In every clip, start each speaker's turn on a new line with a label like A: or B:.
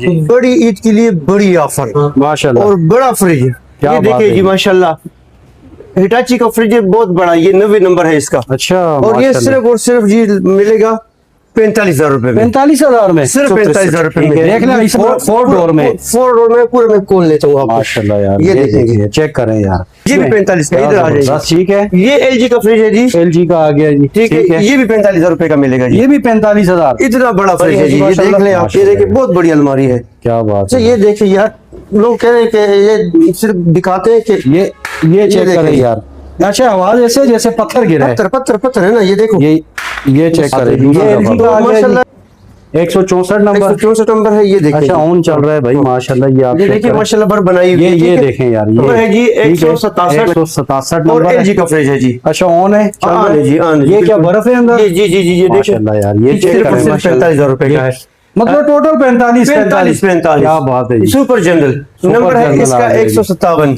A: बड़ी ईद के लिए बड़ी ऑफर
B: माशाल्लाह।
A: और बड़ा फ्रिज। ये देखिए जी माशाल्लाह, हिटाची का फ्रिज है, बहुत बड़ा, ये 90 नंबर है इसका।
B: अच्छा,
A: और ये सिर्फ और सिर्फ जी मिलेगा 45,000 रुपए में।
B: 45,000 में,
A: सिर्फ 45,000 रुपए में।
B: देख लें, फोर डोर में,
A: 4 डोर में पूरा मैं खोल लेता हूँ आपको।
B: माशाल्लाह यार,
A: ये देखिए,
B: चेक करें यार,
A: ये भी 45 का, इधर आ जाइए।
B: ठीक है,
A: ये एलजी का फ्रिज है जी,
B: एलजी का आ गया जी।
A: ठीक है, ये भी 45,000 रुपए का मिलेगा जी।
B: ये भी 45,000।
A: इतना बड़ा फ्रिज है जी, ये देख लें आप, ये देखिए बहुत बड़ी अलमारी है।
B: क्या बात
A: है। ये देखिए यार, लोग कह रहे हैं कि ये सिर्फ दिखाते हैं कि
B: ये चेक करें यार। अच्छा, आवाज ऐसे जैसे पत्थर गिरा है।
A: पत्थर है ना, ये देखो,
B: ये चेक करें। ये एलजी का माशाल्लाह 164 नंबर,
A: 164 नंबर है। ये देखिए,
B: अच्छा ऑन चल रहा है भाई, माशाल्लाह। ये आप
A: देखिए माशाल्लाह बर बनाई हुई है।
B: ये देखें यार, ये
A: है जी 167
B: नंबर,
A: एलजी का फ्रिज है जी।
B: अच्छा ऑन है, चल रहा है
A: जी।
B: ये क्या बर्फ है अंदर?
A: जी जी जी जी, ये देखिए
B: माशाल्लाह यार, ये चेक करें।
A: 45,000 रुपए का है,
B: मतलब टोटल 45। क्या बात है,
A: सुपर जनरल नंबर है इसका 157।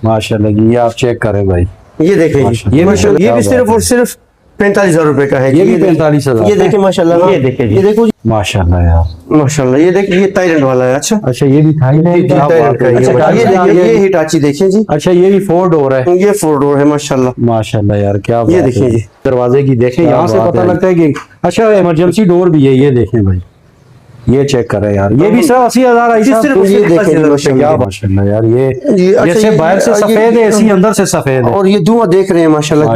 B: माशाल्लाह जी, ये आप चेक करें भाई।
A: ये देखें, ये भी सिर्फ और सिर्फ 45,000 रुपए का है।
B: ये भी 45,000।
A: ये देखिए माशाल्लाह, ये देखिए, ये देखो
B: माशाल्लाह यार,
A: माशाल्लाह। ये देखिए, ये थाईलैंड वाला है। अच्छा,
B: ये भी थाईलैंड का।
A: ये हिटाची देखिए जी।
B: अच्छा, ये भी 4 डोर है।
A: ये 4 डोर है माशाल्लाह,
B: माशाल्लाह यार, क्या
A: ये देखिए जी,
B: दरवाजे की देखें, यहाँ से पता लगता है कि अच्छा इमरजेंसी डोर भी है। ये देखें भाई, ये चेक करें यार, ये भी सिर्फ 80,000
A: ये देखें
B: माशाल्लाह यार। ये जैसे बाहर से सफेद है, इसी अंदर से सफेद है।
A: और ये धुआं देख रहे हैं माशाल्लाह,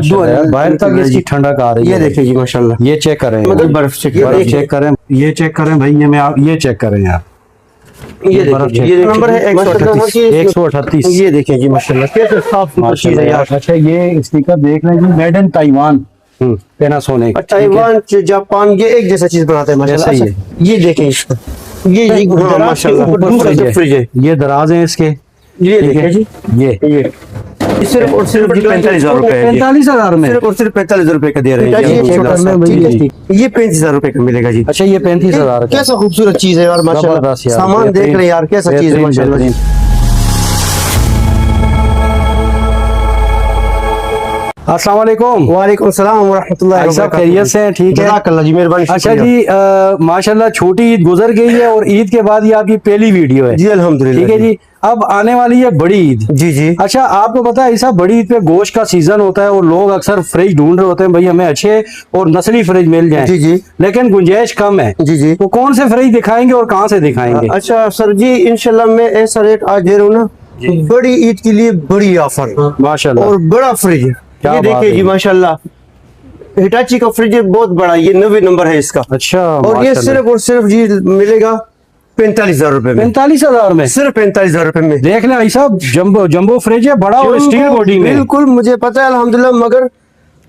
B: बाहर तक इसकी ठंडक आ रही है।
A: ये देखिए जी माशाल्लाह,
B: ये चेक करें,
A: मतलब बर्फ चेक
B: करें, ये चेक करें भाई। ये चेक करें यार,
A: ये नंबर है
B: 138।
A: ये देखिए जी माशाल्लाह, कैसे साफ चीज है यार।
B: अच्छा, ये स्पीकर देख रहे हैं, made in Taiwan, Panasonic.
A: Taiwan Japan, ये एक जैसा चीज बनाते हैं माशाल्लाह। ये देखें इसको, ये माशाल्लाह दूसरा फ्रिज है।
B: ये दराज है इसके,
A: ये देखिए जी, ये सिर्फ और सिर्फ 45,000 रुपए है।
B: 45,000 में,
A: सिर्फ और सिर्फ 45,000 रुपए का दे रहे हैं। ये 35,000 रुपए का मिलेगा जी।
B: अच्छा, ये 35,000 का।
A: कैसा खूबसूरत चीज है यार माशाल्लाह, सामान देख रहे हैं यार, कैसा चीज है माशाल्लाह।
B: अस्सलाम वालेकुम।
A: वालेकुम सलाम व रहमतुल्लाहि व बरकातहू।
B: खैरियत से हैं? ठीक है,
A: अल्लाह जी मेहरबानी।
B: अच्छा जी, माशाल्लाह छोटी ईद गुजर गई है और ईद के बाद ये आपकी पहली वीडियो है
A: जी, अल्हम्दुलिल्लाह।
B: ठीक है जी, अब आने वाली है बड़ी ईद।
A: जी जी।
B: अच्छा, आपको पता है ऐसा बड़ी ईद पे गोश्त का सीजन होता है और लोग अक्सर फ्रिज ढूंढ रहे होते हैं, भाई हमें अच्छे और नस्ली फ्रिज मिल जाए।
A: जी जी,
B: लेकिन गुंजाइश कम है।
A: जी जी।
B: तो कौन से फ्रिज दिखाएंगे और कहाँ से दिखाएंगे?
A: अच्छा सर जी, इंशाल्लाह मैं ऐसा रेट आज दे रहा हूँ ना, बड़ी ईद के लिए बड़ी ऑफर
B: माशाल्लाह,
A: और बड़ा फ्रिज। ये देखिए जी माशाल्लाह, हिटाची का फ्रिज है, बहुत बड़ा, ये 90 नंबर है इसका।
B: अच्छा,
A: और ये सिर्फ और सिर्फ जी मिलेगा 45,000 रुपए में।
B: 45,000 में,
A: सिर्फ 45,000 रुपए में।
B: देख लें भाई साहब, जंबो फ्रिज है, बड़ा और स्टील बॉडी में।
A: बिल्कुल, मुझे पता है अल्हम्दुलिल्लाह, मगर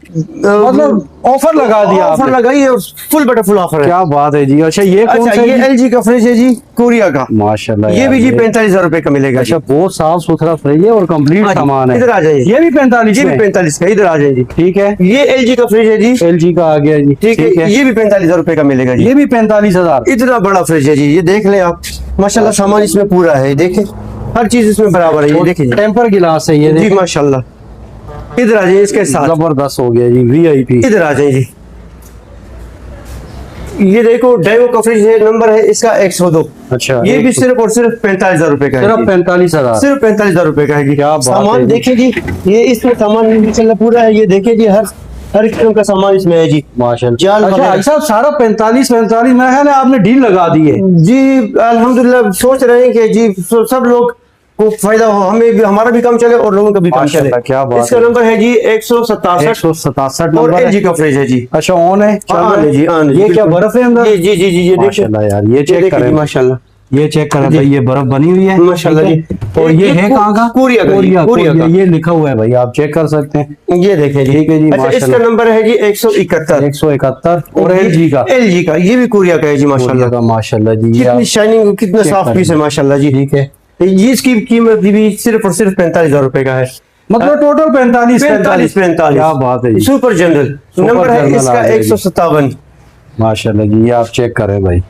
B: मतलब ऑफर लगा दिया,
A: ऑफर लगाई है, फुल बटा फुल ऑफर है।
B: क्या बात है जी। अच्छा, ये कौन सा?
A: ये एलजी का फ्रिज है जी, कोरिया का,
B: माशाल्लाह।
A: ये भी जी 45,000 रुपए का मिलेगा।
B: अच्छा, बहुत साफ सुथरा फ्रिज है और कंप्लीट सामान है।
A: इधर आ जाइए,
B: ये भी 45,
A: ये भी 45 का, इधर आ जाइए।
B: ठीक है,
A: ये एलजी का फ्रिज है जी,
B: एलजी का आ गया जी।
A: ठीक है, ये भी 45,000 रुपए का मिलेगा जी।
B: ये भी 45,000।
A: इतना बड़ा फ्रिज है जी, ये देख ले आप माशाल्लाह, सामान इसमें पूरा है, देखें हर चीज इसमें बराबर है। ये देखिए,
B: टेम्पर गिलास है ये
A: जी माशाल्लाह। इधर आ जाइए, इसके साथ
B: जबरदस्त हो गया जी, वीआईपी।
A: इधर आ जाइए जी, ये देखो डाइवो का फ्रिज है, नंबर है इसका 102।
B: अच्छा,
A: ये भी सिर्फ और सिर्फ 45,000 रुपए का है।
B: सिर्फ 45,000,
A: सिर्फ 45,000 रुपए का है जी।
B: क्या
A: सामान देखिए जी, ये इसमें सामान इंशाल्लाह पूरा है। ये देखिए जी, हर किस्म का सामान इसमें है जी
B: माशाल्लाह। अच्छा भाई साहब, सारा 45 मेरा ख्याल है आपने डील लगा दी है
A: जी। अल्हम्दुलिल्लाह, सोच रहे हैं कि जी सब लोग को फायदा हो, हमें भी, हमारा भी काम चले और लोगों का भी काम चले।
B: क्या बात।
A: इसका नंबर है जी 167
B: नंबर,
A: एलजी का फ्रिज है जी।
B: अच्छा, ऑन है,
A: जी।
B: ये क्या बर्फ है अंदर?
A: जी जी जी जी, ये देखिए
B: यार, ये चेक करें माशाल्लाह, ये चेक करें भाई, ये बर्फ बनी हुई है
A: माशाल्लाह जी।
B: और ये है कहाँ का?
A: कोरिया का,
B: ये लिखा हुआ है भाई, आप चेक कर सकते हैं।
A: ये देखें जी,
B: ठीक है जी।
A: अच्छा, इसका नंबर है जी 171
B: और एलजी का,
A: ये भी कोरिया का है जी माशाल्लाह।
B: माशाल्लाह जी,
A: कितनी शाइनिंग, कितना साफ पीस है माशाल्लाह जी।
B: ठीक है,
A: ये इसकी कीमत भी सिर्फ और सिर्फ 45,000 रुपए का है,
B: मतलब टोटल 45।
A: क्या
B: बात है,
A: सुपर जनरल नंबर है इसका 157।
B: माशाल्लाह जी, ये आप चेक करें भाई,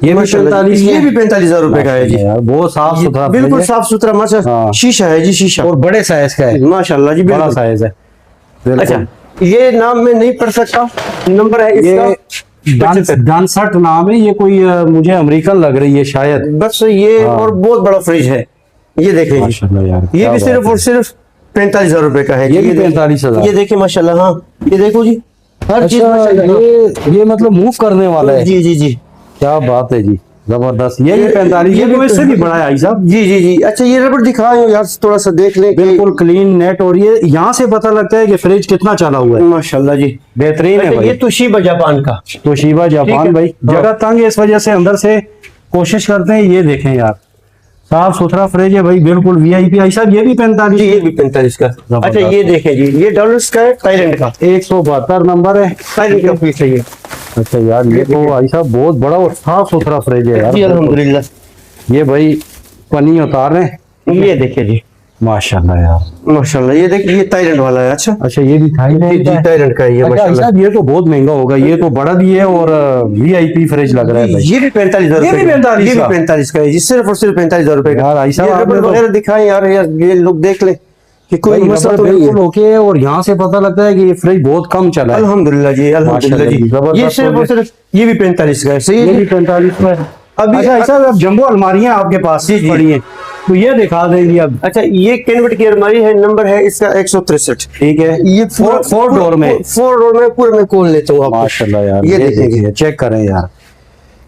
B: ये भी 45,
A: ये भी 45,000 रुपए का है जी।
B: बहुत साफ सुथरा,
A: बिल्कुल साफ सुथरा माशाल्लाह, शीशा है जी, शीशा,
B: और बड़े साइज का है
A: माशाल्लाह जी,
B: बड़ा साइज है।
A: अच्छा, ये नाम मैं नहीं पढ़ सकता, नंबर है इसका
B: डांसर्ट नाम है ये, कोई मुझे अमेरिकन लग रही है शायद।
A: बस ये और बहुत बड़ा फ्रिज है, ये देखें
B: माशाल्लाह यार,
A: ये
B: क्या
A: भी सिर्फ
B: बात
A: और सिर्फ 45,000 रुपए का है।
B: ये भी 45,000।
A: ये देखिए माशाल्लाह, हाँ ये देखो जी, हर चीज
B: अच्छा,
A: माशाल्लाह।
B: ये मतलब मूव करने वाला है।
A: जी जी जी
B: क्या बात है जी, जबरदस्त। ये भी 45, ये भी इससे भी बड़ा है भाई साहब।
A: जी जी जी। अच्छा ये रबड़ दिखाओ यार, थोड़ा सा देख लें।
B: बिल्कुल क्लीन नेट, और ये यहाँ से पता लगता है कि फ्रिज कितना चला हुआ है।
A: माशाल्लाह जी,
B: बेहतरीन है
A: अच्छा,
B: भाई।
A: ये तोशिबा जापान का,
B: तोशिबा जापान भाई,
A: हाँ।
B: जगह तंग है इस वजह से अंदर से कोशिश करते हैं। ये देखें यार, साफ सुथरा फ्रिज है भाई, बिल्कुल वीआईपी। आई साहब ये भी 45?
A: जी ये भी 45 का। अच्छा ये देखें जी, ये डॉलर्स का है, थाईलैंड का,
B: 172 नंबर है,
A: थाईलैंड का फ्रिज है ये।
B: अच्छा यार, ये तो भाई साहब बहुत बड़ा और साफ सुथरा फ्रिज है यार।
A: जी अल्हम्दुलिल्लाह।
B: ये भाई पन्नी उतार रहे हैं।
A: ये देखिए जी
B: माशाल्लाह यार,
A: माशाल्लाह, ये देखिए ये थाईलैंड वाला है। अच्छा
B: अच्छा ये भी थाईलैंड का है।
A: थाईलैंड का है ये
B: अच्छा भाई
A: माशाल्लाह।
B: साहब, ये तो बहुत महंगा होगा, ये तो बड़ा भी है और वीआईपी फ्रिज लग रहा है भाई।
A: ये भी 45,000
B: ये भी 45
A: ये भी
B: का?
A: 45 का है जी, सिर्फ और सिर्फ 45,000 रुपए का।
B: यार ऐसा
A: ये
B: आपने
A: रबड़
B: तो-
A: वगैरह दिखाएं यार, ये लोग देख ले कि कोई
B: भाई
A: मसला
B: रबड़
A: तो नहीं है।
B: बिल्कुल ओके है, और यहाँ से पता लगता है कि ये फ्रिज बहुत कम चला है।
A: अल्हम्दुलिल्लाह जी, अल्हम्दुलिल्लाह
B: माशाल्लाह
A: जी।
B: जी, जबरदस्त
A: ये सिर्फ
B: हो
A: और सिर्फ ये भी 45 का है, सही
B: ये
A: है
B: भी
A: जी।
B: 45 में है।
A: अभी
B: अच्छा ऐसा अब जंबो अलमारियां आपके पास
A: जी, जी।
B: पड़ी हैं, तो ये दिखा देंगी अब।
A: अच्छा ये कैनवट की अलमारी है, नंबर है इसका 163।
B: ठीक है,
A: ये
B: फोर डोर में।
A: 4 डोर में पूरा मैं खोल लेता हूँ आपको।
B: माशाल्लाह यार,
A: ये
B: ये
A: देखेंगे।
B: देखिए, चेक करें यार,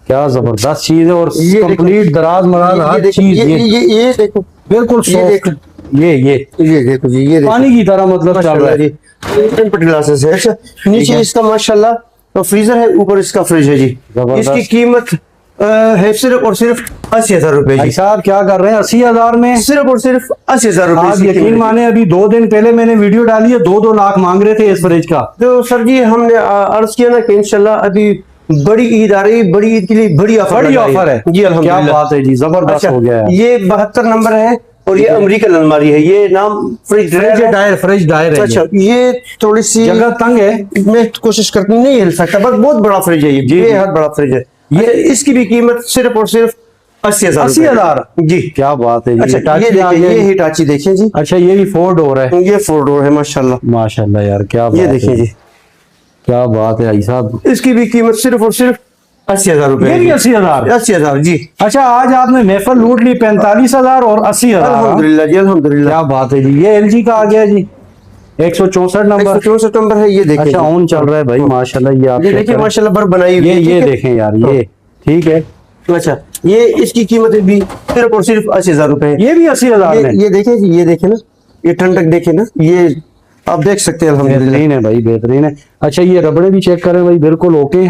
B: क्या जबरदस्त चीज है, और
A: ये देखो।
B: कंप्लीट दराज मराज
A: ये
B: हर
A: देखो,
B: चीज।
A: ये देखो,
B: बिल्कुल
A: ये
B: soft।
A: देखो। ये देखो जी, ये देखो
B: पानी की तरह मतलब चल रहा
A: माशाल्लाह
B: है।
A: जी। टेम्पर्ड ग्लासेस है। अच्छा नीचे
B: है।
A: इसका माशाल्लाह तो फ्रीजर है, ऊपर इसका फ्रिज है जी।
B: जबरदस्त।
A: इसकी कीमत है सिर्फ और सिर्फ 80,000 रुपए
B: भाई
A: जी।
B: साहब क्या कर रहे हैं 80,000 में?
A: सिर्फ और सिर्फ 80,000 रुपए
B: आप
A: इसकी
B: यकीन
A: कीमत है।
B: माने, अभी 2 दिन पहले मैंने वीडियो डाली है, 2-2 लाख मांग रहे थे इस फ्रिज का।
A: तो सर जी हमने अर्ज किया ना कि इंशाल्लाह अभी बड़ी ईद आ रही, बड़ी ईद के लिए बड़ी ऑफर
B: बड़ी ऑफर है
A: जी।
B: क्या
A: अल्हम्दुलिल्लाह।
B: बात है जी, जबरदस्त
A: अच्छा,
B: हो गया है।
A: ये 72 नंबर है और ये अमेरिकन अलमारी है, ये नाम फ्रिज
B: फ्रिज डायर है।
A: अच्छा ये थोड़ी सी
B: जगह तंग है।
A: मैं कोशिश करती हूँ, नहीं हिल सकता, बस बहुत बड़ा फ्रिज है ये,
B: जी।
A: बेहद बड़ा फ्रिज है।
B: ये-
A: अच्छा, इसकी भी कीमत सिर्फ और सिर्फ 80,000
B: 80,000
A: जी।
B: क्या बात है जी।
A: अच्छा
B: हिटाची
A: ये
B: आ
A: देखिए,
B: गया।
A: ये हिटाची देखिए जी।
B: अच्छा ये भी 4 डोर है।
A: ये 4 डोर है माशाल्लाह।
B: माशाल्लाह यार, क्या
A: ये
B: बात
A: देखिए
B: है,
A: जी,
B: क्या बात है भाई साहब।
A: इसकी भी कीमत सिर्फ और सिर्फ 80,000 रुपए
B: ये भी 80,000।
A: 80,000 जी।
B: अच्छा आज आपने महफल लूट ली, 45,000 और 80,000।
A: अल्हम्दुलिल्लाह जी, अल्हम्दुलिल्लाह।
B: क्या बात है जी। ये एलजी का आ गया जी, 164 नंबर।
A: 164 नंबर है, ये देखिए
B: अच्छा
A: जी।
B: ऑन चल रहा है भाई, माशाल्लाह। ये आप
A: ये
B: check
A: देखिए
B: करें।
A: माशाल्लाह बर्फ बनाई हुई है,
B: ये
A: ठीक है?
B: देखें यार, ये ठीक है।
A: अच्छा ये इसकी कीमत भी सिर्फ और सिर्फ 80,000 रुपए है।
B: ये भी 80,000 में।
A: ये देखे जी, ये देखे ना, ये ठंडक देखे ना, ये आप देख सकते हैं अल्हम्दुलिल्लाह।
B: बेहतरीन है भाई, बेहतरीन है। अच्छा ये रबड़े भी चेक करें भाई, बिल्कुल ओके।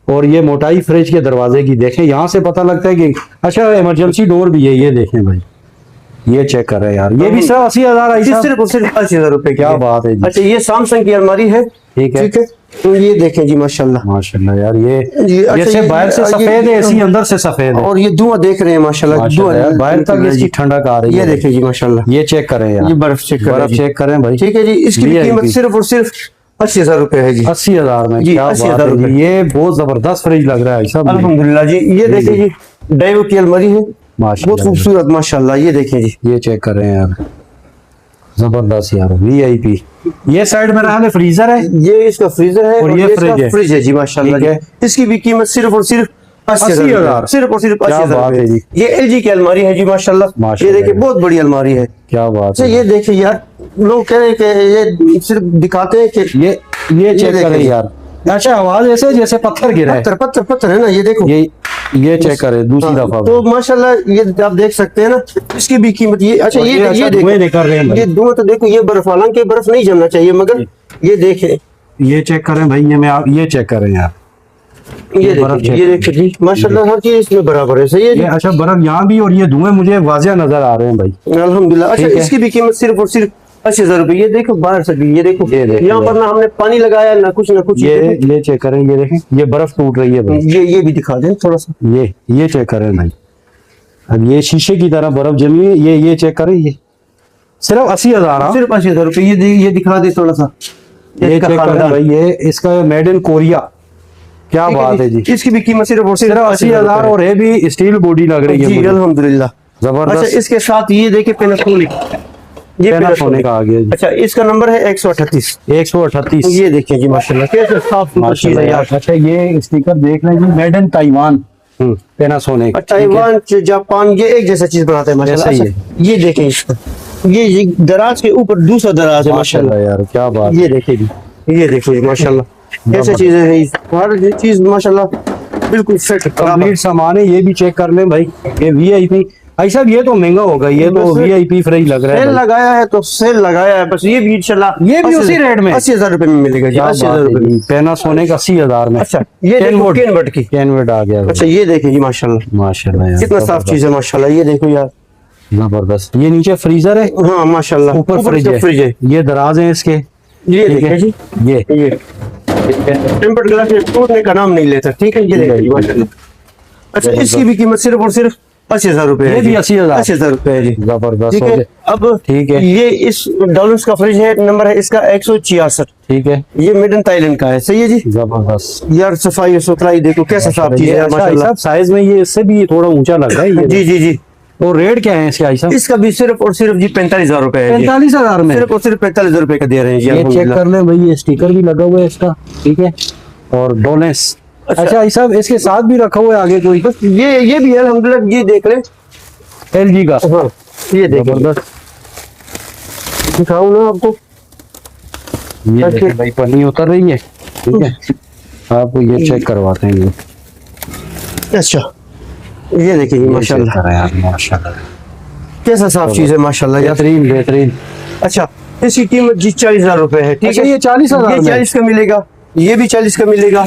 B: और ये मोटाई फ्रिज के दरवाजे की देखें, यहाँ से पता लगता है कि अच्छा इमरजेंसी डोर भी है। ये देखें भाई, ये चेक करें यार, ये भी सिर्फ 80,000
A: ये
B: आई।
A: सिर्फ और सिर्फ 80,000 रुपए की
B: क्या
A: है।
B: बात है जी।
A: अच्छा ये सैमसंग की अलमारी है,
B: ठीक है।
A: ठीक है। तो ये देखें जी माशाल्लाह,
B: माशाल्लाह यार, ये
A: अच्छा,
B: जैसे बाहर से सफेद है, ऐसी अंदर से सफेद है।
A: और ये धुआं देख रहे हैं माशाल्लाह,
B: माशाल्लाह यार, बाहर तक इसकी ठंडक आ रही है।
A: ये देखें जी माशाल्लाह,
B: ये चेक करें यार,
A: ये बर्फ चेक करें
B: बर्फ
A: जी।
B: चेक करें भाई।
A: ठीक है जी, इसकी भी
B: VIP
A: कीमत सिर्फ और सिर्फ 80,000 रुपए है जी।
B: 80,000 में।
A: जी,
B: क्या
A: 80,000
B: बात है
A: रुपए।
B: जी, ये बहुत जबरदस्त फ्रिज लग रहा है सब।
A: अल्हम्दुलिल्लाह जी। ये देखिए जी, डाइवो की अलमारी है,
B: माशाल्लाह
A: बहुत खूबसूरत माशाल्लाह। ये देखें जी,
B: ये चेक करें यार, जबरदस्त यार, वीआईपी। ये साइड में रहा फ्रीजर है,
A: ये इसका फ्रीजर है
B: और
A: और
B: ये
A: ये
B: फ्रिज
A: इसका
B: है।
A: फ्रिज है जी माशाल्लाह
B: ठीक
A: जी।
B: है।
A: इसकी भी कीमत सिर्फ और सिर्फ 80,000 सिर्फ और सिर्फ
B: क्या
A: 80,000
B: बात है
A: रुपए।
B: जी।
A: ये एलजी की अलमारी है जी माशाल्लाह। ये
B: माशाल्लाह
A: देखिए
B: यार।
A: बहुत बड़ी अलमारी है।
B: क्या बात
A: अच्छा
B: है।
A: ये देखिए यार, लोग कह रहे हैं कि ये सिर्फ दिखाते हैं कि
B: ये चेक
A: देखें
B: करें
A: जी।
B: यार। अच्छा आवाज ऐसे जैसे पत्थर गिरा है।
A: पत्थर पत्थर पत्थर है ना, ये देखो।
B: ये चेक करें दूसरी
A: हाँ,
B: दफा।
A: तो माशाल्लाह ये आप देख सकते हैं ना, इसकी भी कीमत ये। अच्छा
B: और
A: ये
B: अच्छा
A: देखो,
B: धुएं निकल रहे हैं भाई।
A: ये धुआं तो देखो, ये बर्फ, हालांकि बर्फ नहीं जमना चाहिए, मगर ये देखें,
B: ये चेक करें भाई, ये चेक करें यार।
A: ये
B: बर्फ
A: देखिए,
B: check
A: ये देखिए जी माशाल्लाह हर चीज इसमें बराबर है, सही है जी।
B: ये अच्छा बर्फ यहाँ भी, और ये धुएं मुझे वाजिया नजर आ रहे हैं भाई।
A: अल्हम्दुलिल्लाह। अच्छा
B: ठीक है।
A: इसकी भी कीमत सिर्फ और सिर्फ 80,000 रुपए। ये देखो बाहर से भी, ये देखो,
B: ये देखो,
A: यहाँ पर ना हमने पानी लगाया ना कुछ ना कुछ।
B: ये चेक करें, ये देखें, ये बर्फ टूट रही है भाई।
A: ये भी दिखा दें थोड़ा सा।
B: ये चेक करें भाई, अब ये शीशे की तरह बर्फ जमी है। ये चेक करें, ये सिर्फ 80,000।
A: सिर्फ 80,000 रुपए। ये दिखा दे थोड़ा सा,
B: ये
A: इसका
B: चेक करें
A: खानदान।
B: भाई, ये इसका मेड इन कोरिया। क्या
A: ठीक
B: बात है जी।
A: इसकी भी कीमत सिर्फ और
B: सिर्फ 80,000 और ये भी स्टील बॉडी लग रही है
A: जी
B: मुझे।
A: अल्हम्दुलिल्लाह।
B: जबरदस्त।
A: अच्छा इसके साथ ये देखिए पैनासोनिक, ये
B: Panasonic आ गया जी।
A: अच्छा, इसका नंबर है 138।
B: 138।
A: ये देखिए जी माशाल्लाह कैसे साफ सुथरा चीज है यार।
B: अच्छा ये स्टिकर देख लें जी, made in Taiwan Panasonic.
A: Taiwan Japan ये एक जैसा चीज बनाते हैं माशाल्लाह।
B: ऐसा ही
A: अच्छा, ये देखें इसको, ये दराज के ऊपर दूसरा दराज है माशाल्लाह।
B: यार क्या बात।
A: ये देखिए जी, ये देखो जी माशाल्लाह कैसे चीजें हैं। हर चीज माशाल्लाह बिल्कुल फिट
B: कंप्लीट सामान है। ये भी चेक कर लें भाई, ये वीआईपी। भाई साहब ये तो महंगा होगा, ये तो वीआईपी फ्रिज लग रहा है।
A: सेल लगाया है तो सेल लगाया है बस। ये भी इंशाल्लाह
B: ये भी उसी रेट में
A: 80,000 रुपए में मिलेगा जी। 80,000 रुपए में
B: पैनासोनिक 80,000 में।
A: अच्छा, ये देखो कैनवट की
B: कैनवट आ गया।
A: अच्छा, ये देखिए जी माशाल्लाह
B: माशाल्लाह यार
A: कितना साफ चीज है माशाल्लाह। ये देखो यार
B: जबरदस्त। ये नीचे फ्रीजर है,
A: हाँ माशाल्लाह,
B: ऊपर फ्रिज है। ये दराज है इसके।
A: ये देखिए जी,
B: ये
A: टेम्पर्ड ग्लास टूटने का नाम नहीं लेता। ठीक है, ये देखिए जी माशाल्लाह। अच्छा, इसकी भी कीमत सिर्फ और सिर्फ 80,000 रुपए है।
B: ये भी 80,000
A: 80,000 रुपए है जी।
B: जबरदस्त।
A: ठीक है, अब
B: ठीक है,
A: ये इस डॉलर्स का फ्रिज है, नंबर है इसका 166।
B: ठीक है,
A: ये मेड इन थाईलैंड का है। सही है जी।
B: जबरदस्त
A: यार सफाई और सुथराई देखो कैसा साफ चीज है माशाल्लाह।
B: साइज में ये इससे भी थोड़ा ऊंचा लग रहा है ये।
A: जी जी जी।
B: और रेट क्या है इसके आयशा?
A: इसका भी सिर्फ और सिर्फ जी 45,000 रुपए है।
B: 45,000 में
A: सिर्फ और सिर्फ 45,000 रुपए का दे रहे हैं जी।
B: ये चेक
A: अल्हम्दुलिल्लाह।
B: कर ले भाई, ये स्टिकर भी लगा हुआ है इसका। ठीक है, और डोलेंस। अच्छा भाई साहब इसके साथ भी रखा हुआ है आगे कोई?
A: बस ये भी है अल्हम्दुलिल्लाह। ये देख लें,
B: एलजी का।
A: हाँ ये देखो, दिखाऊं ना आपको।
B: ये देखिए भाई पन्नी उतर रही है। ठीक है, आपको ये चेक करवाते हैं ये।
A: अच्छा, ये देखिए माशाल्लाह
B: यार माशाल्लाह
A: कैसा साफ चीज है माशाल्लाह यार।
B: बेहतरीन बेहतरीन।
A: अच्छा, इसकी कीमत जी 40,000 रुपए है। ठीक
B: अच्छा,
A: है,
B: ये 40,000
A: ये
B: में?
A: 40 का मिलेगा, ये भी 40 का मिलेगा।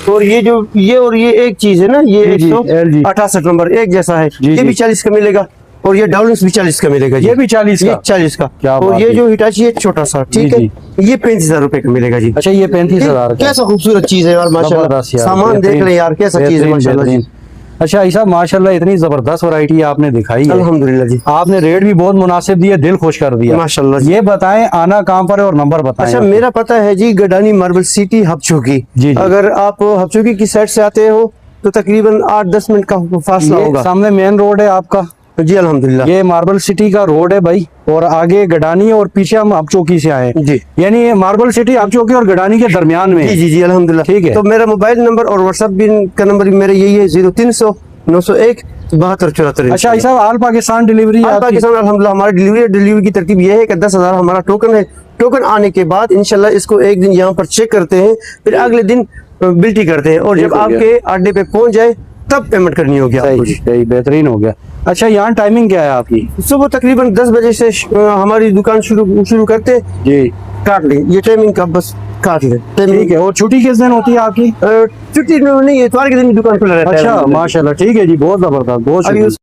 A: और ये जो ये और ये एक चीज है ना, ये
B: जी, जी,
A: 168 नंबर एक जैसा है।
B: जी,
A: ये
B: जी।
A: भी 40 का मिलेगा। और ये डाउनस भी 40 का मिलेगा जी।
B: ये भी 40
A: ये
B: का?
A: 40 का।
B: क्या
A: और
B: बात
A: ये
B: है।
A: जो हिटाची है छोटा सा, ठीक है,
B: जी,
A: ये 35,000 रुपए का मिलेगा जी।
B: अच्छा, ये 35,000 का।
A: कैसा खूबसूरत चीज है यार माशाल्लाह।
B: जबरदस्त यार,
A: सामान देख
B: बेहतरीन,
A: ले यार कैसा चीज है
B: बेहतरीन,
A: माशाल्लाह जी।
B: बेहतरीन। अच्छा ऐसा माशाल्लाह इतनी जबरदस्त वैरायटी आपने दिखाई है।
A: अल्हम्दुलिल्लाह जी।
B: आपने रेट भी बहुत मुनासिब दिया, दिल खुश कर दिया
A: माशाल्लाह जी।
B: ये बताएं आना कहाँ पर है और नंबर बताएं।
A: अच्छा, मेरा पता है जी गडानी मार्बल सिटी हबचौकी।
B: जी।
A: अगर आप हबचौकी की साइड से आते हो तो तकरीबन 8-10 मिनट का फासला
B: ये
A: होगा।
B: सामने मेन रोड है आपका
A: जी अल्हम्दुलिल्लाह।
B: ये मार्बल सिटी का रोड है भाई, और आगे गडानी है और पीछे हम हबचौकी से आए हैं।
A: जी।
B: यानी ये मार्बल सिटी हबचौकी और गडानी के दरमियान में
A: जी
B: है।
A: जी जी अल्हम्दुलिल्लाह।
B: ठीक है।
A: तो मेरा मोबाइल नंबर और व्हाट्सएप भी का नंबर भी मेरा यही है 0300 901 7274।
B: अच्छा ऐसा ऑल पाकिस्तान डिलीवरी
A: आज पाकिस्तान अल्हम्दुलिल्लाह हमारी डिलीवरी की तरतीब ये है कि 10,000 हमारा टोकन है। टोकन आने के बाद इंशाल्लाह इसको एक दिन यहाँ पर चेक करते हैं, फिर अगले दिन बिल्टी करते हैं, और जब आपके अड्डे पे पहुंच जाए तब पेमेंट करनी होगी आपको जी।
B: सही बेहतरीन हो गया। अच्छा यहाँ टाइमिंग क्या है आपकी?
A: सुबह तकरीबन 10 बजे से हमारी दुकान शुरू करते हैं
B: जी,
A: काट लें ये टाइमिंग का, बस काट लें टाइमिंग।
B: ठीक है। और छुट्टी किस दिन होती है आपकी?
A: छुट्टी नहीं है, इतवार के दिन दुकान खुला रहता है।
B: अच्छा माशाल्लाह, ठीक है जी, बहुत जबरदस्त, बहुत शुक्रिया।